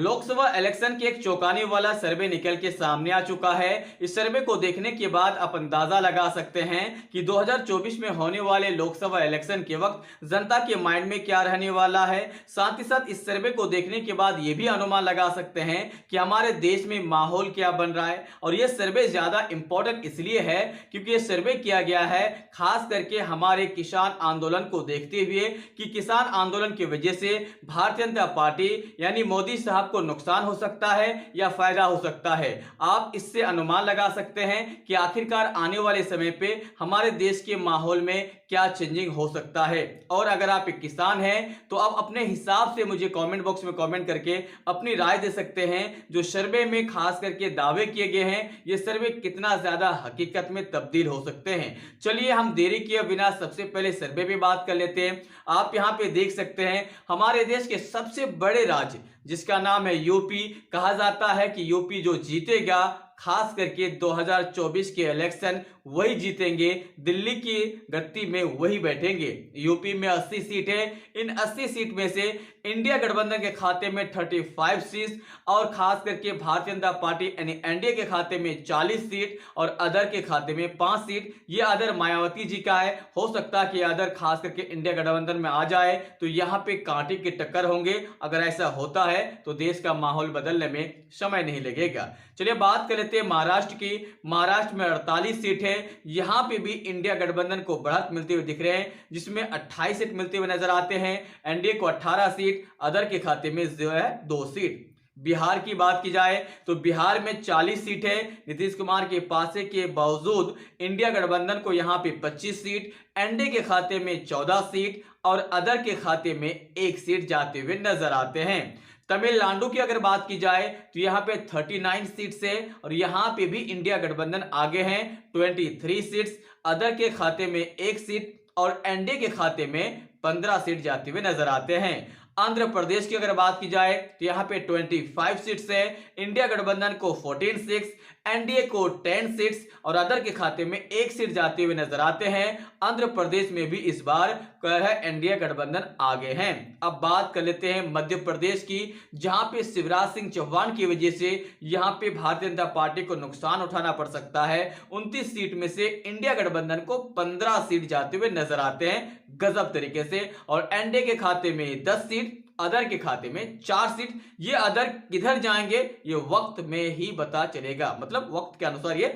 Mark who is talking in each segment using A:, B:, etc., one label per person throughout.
A: Lok Sabha election के एक चौंकाने वाला सर्वे निकल के सामने आ चुका है। इस सर्वे को देखने के बाद आप अंदाजा लगा सकते हैं कि 2024 में होने वाले लोकसभा इलेक्शन के वक्त जनता के माइंड में क्या रहने वाला है। साथ ही साथ इस सर्वे को देखने के बाद यह भी अनुमान लगा सकते हैं कि हमारे देश में माहौल क्या बन रहा है। और यह सर्वे ज्यादा इंपॉर्टेंट इसलिए है क्योंकि यह सर्वे किया गया है खास करके हमारे किसान आंदोलन को देखते हुए कि किसान आंदोलन की वजह से भारतीय जनता पार्टी यानी मोदी साहब को नुकसान हो सकता है या फायदा हो सकता है। आप इससे अनुमान लगा सकते हैं कि आखिरकार आने वाले समय पे हमारे देश के माहौल में क्या चेंजिंग हो सकता है। और अगर आप एक किसान हैं तो आप अपने हिसाब से मुझे कमेंट बॉक्स में कमेंट करके अपनी राय दे सकते हैं। जो सर्वे में खास करके दावे किए गए हैं ये सर्वे कितना ज्यादा हकीकत में तब्दील हो सकते हैं। चलिए हम देरी किए बिना सबसे पहले सर्वे पे बात कर लेते हैं। आप यहां पे देख सकते हैं हमारे देश के सबसे बड़े राज्य जिसका नाम है यूपी, कहा जाता है कि यूपी जो जीतेगा खास करके 2024 के इलेक्शन वही जीतेंगे, दिल्ली की गद्दी में वही बैठेंगे। यूपी में 80 सीट है। इन 80 सीट में से इंडिया गठबंधन के खाते में 35 सीट और खास करके भारतीय जनता पार्टी यानी एनडीए के खाते में 40 सीट और अदर के खाते में 5 सीट। ये अदर मायावती जी का है। हो सकता है कि अदर खास करके इंडिया गठबंधन में आ जाए तो यहां पे कांटे की टक्कर होंगे। अगर ऐसा होता है तो देश का माहौल बदलने में समय नहीं लगेगा। चलिए बात कर लेते हैं महाराष्ट्र की। महाराष्ट्र में 48 सीट है। यहां पे भी इंडिया गठबंधन को बढ़त मिलते हुए दिख रहे हैं जिसमें 28 सीट मिलते हुए नजर आते हैं। एनडीए को 18 सीट, अदर के खाते में जो है 2 सीट। बिहार की बात की जाए तो बिहार में 40 सीट है। नीतीश कुमार के पासे के बावजूद इंडिया गठबंधन को यहां पे 25 सीट, एनडीए के खाते में 14 सीट और अदर के खाते में 1 सीट जाते हुए नजर आते हैं। तमिलनाडु की अगर बात की जाए तो यहां पे 39 सीट्स है और यहां पे भी इंडिया गठबंधन आगे हैं 23 सीट्स, अदर के खाते में 1 सीट और एनडीए के खाते में 15 सीट जाते हुए नजर आते हैं। आंध्र प्रदेश की अगर बात की जाए तो यहां पे 25 सीट्स है। इंडिया गठबंधन को 14 सीट्स, एनडीए को 10 सीट्स और अदर के खाते में 1 सीट जाते हुए नजर आते हैं। आंध्र प्रदेश में भी इस बार एनडीए गठबंधन आगे हैं। अब बात कर लेते हैं मध्य प्रदेश की, जहां पे शिवराज सिंह चौहान की वजह से यहां पे भारतीय जनता पार्टी को नुकसान उठाना पड़ सकता है। 29 सीट में से इंडिया गठबंधन को 15 सीट जाते हुए नजर आते हैं गजब तरीके से और एनडीए के खाते में 10 सीट, अदर के खाते में 4 सीट। ये अदर किधर जाएंगे ये वक्त में ही पता चलेगा, मतलब वक्त के अनुसार ये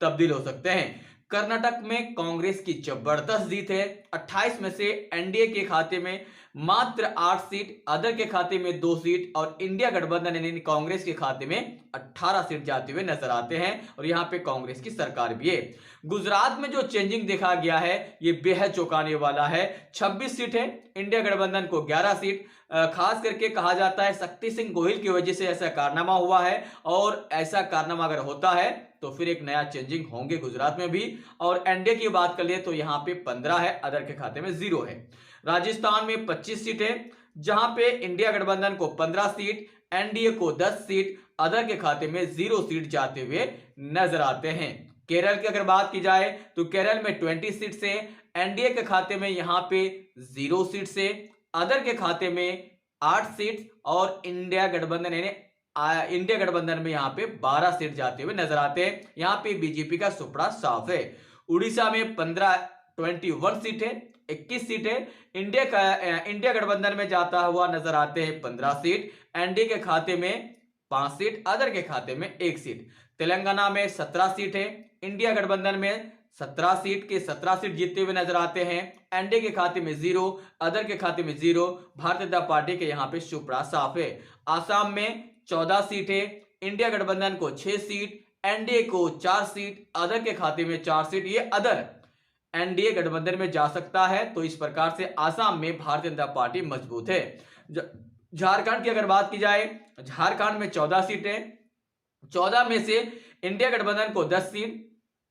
A: तब्दील हो सकते हैं। कर्नाटक में कांग्रेस की जबरदस्त जीत है। 28 में से एनडीए के खाते में मात्र 8 सीट, अदर के खाते में 2 सीट और इंडिया गठबंधन यानी कांग्रेस के खाते में 18 सीट जाते हुए नजर आते हैं और यहां पे कांग्रेस की सरकार भी है। गुजरात में जो चेंजिंग देखा गया है ये बेहद चौंकाने वाला है। 26 सीट है, इंडिया गठबंधन को 11 सीट। खास करके कहा जाता है शक्ति सिंह गोहिल की वजह से ऐसा कारनामा हुआ है और ऐसा कारनामा अगर होता है तो फिर एक नया चेंजिंग होंगे गुजरात में भी। और एनडीए की बात कर लिए तो यहां पे 15 है, अदर के खाते में 0 है। राजस्थान में 25 सीट है जहां पे इंडिया गठबंधन को 15 सीट, एनडीए को 10 सीट, अदर के खाते में 0 सीट जाते हुए नजर आते हैं। केरल की अगर बात की जाए तो केरल में 20 सीट से, एनडीए के खाते में यहां पे 0 सीट से, अदर के खाते में 8 सीट और इंडिया गठबंधन में यहां पे 12 सीट जाते हुए नजर आते हैं। यहां पे बीजेपी का सुपड़ा साफ है। उड़ीसा में 21 सीट है, 21 सीट है। इंडिया गठबंधन में जाता हुआ नजर आते हैं 15 सीट, एनडीए के खाते में 5 सीट, अदर के खाते में 1 सीट। तेलंगाना में 17 सीट है, इंडिया गठबंधन में 17 सीट के 17 सीट जीतते हुए नजर आते हैं। एनडीए के खाते में 0, अदर के खाते में 0। भारतीय जनता पार्टी के यहां पे सुपड़ा साफ है। आसाम में 14 सीट है, इंडिया गठबंधन को 6 सीट, एनडीए को 4 सीट, अदर के खाते में 4 सीट। ये अदर एनडीए गठबंधन में जा सकता है। तो इस प्रकार से आसाम में भारतीय जनता पार्टी मजबूत है। झारखंड की अगर बात की जाए, झारखंड में 14 सीट है। 14 में से इंडिया गठबंधन को 10 सीट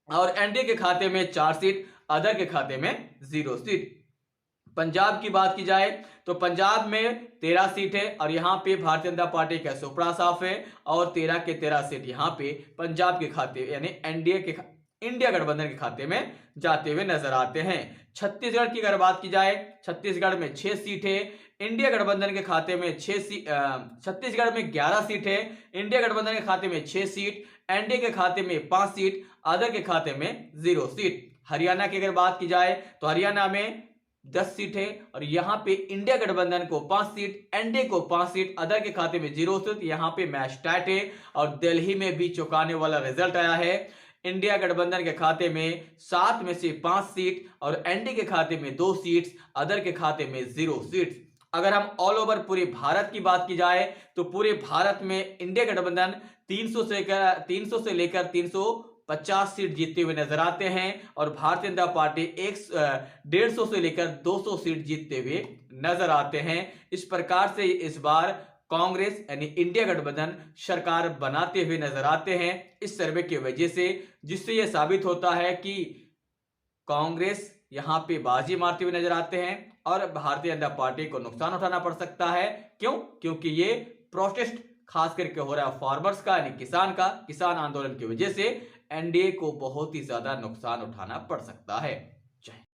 A: और एनडीए के खाते में 4 सीट, अदर के खाते में 0 सीट। पंजाब की बात की जाए तो पंजाब में 13 सीट है और यहां पे भारतीय जनता पार्टी का सुपड़ा साफ है और 13 के 13 सीट यहां पे पंजाब के खाते यानी इंडिया गठबंधन के खाते में जाते हुए नजर आते हैं। छत्तीसगढ़ की अगर बात की जाए, छत्तीसगढ़ में 6 सीट है, इंडिया गठबंधन के खाते में 6 सीट, छत्तीसगढ़ में 11 सीट है, इंडिया गठबंधन के खाते में 6 सीट, एनडीए के खाते में 5 सीट, अदर के खाते में 0 सीट। हरियाणा की अगर बात की जाए तो हरियाणा में 10 सीट है और यहां पे इंडिया गठबंधन को 5 सीट, एनडीए को 5 सीट, अदर के खाते में 0 सीट। यहां पे मैच टाइट है और दिल्ली में भी चौंकाने वाला रिजल्ट आया है। इंडिया गठबंधन के खाते में 7 में से 5 सीट और एनडीए के खाते में 2 सीट्स, अदर के खाते में 0 सीट्स। अगर हम ऑल ओवर पूरे भारत की बात की जाए तो पूरे भारत में इंडिया गठबंधन 300 से लेकर 350 सीट जीतते हुए नजर आते हैं और भारतीय जनता पार्टी 150 से लेकर 200 सीट जीतते हुए नजर आते हैं। इस प्रकार से इस बार कांग्रेस यानी इंडिया गठबंधन सरकार बनाते हुए नजर आते हैं इस सर्वे की वजह से, जिससे यह साबित होता है कि कांग्रेस यहां पे बाजी मारते हुए नजर आते हैं और भारतीय जनता पार्टी को नुकसान उठाना पड़ सकता है। क्यों? क्योंकि ये प्रोटेस्ट खास करके हो रहा है फार्मर्स का यानी किसान आंदोलन की वजह से एनडीए को बहुत ही ज्यादा नुकसान उठाना पड़ सकता है।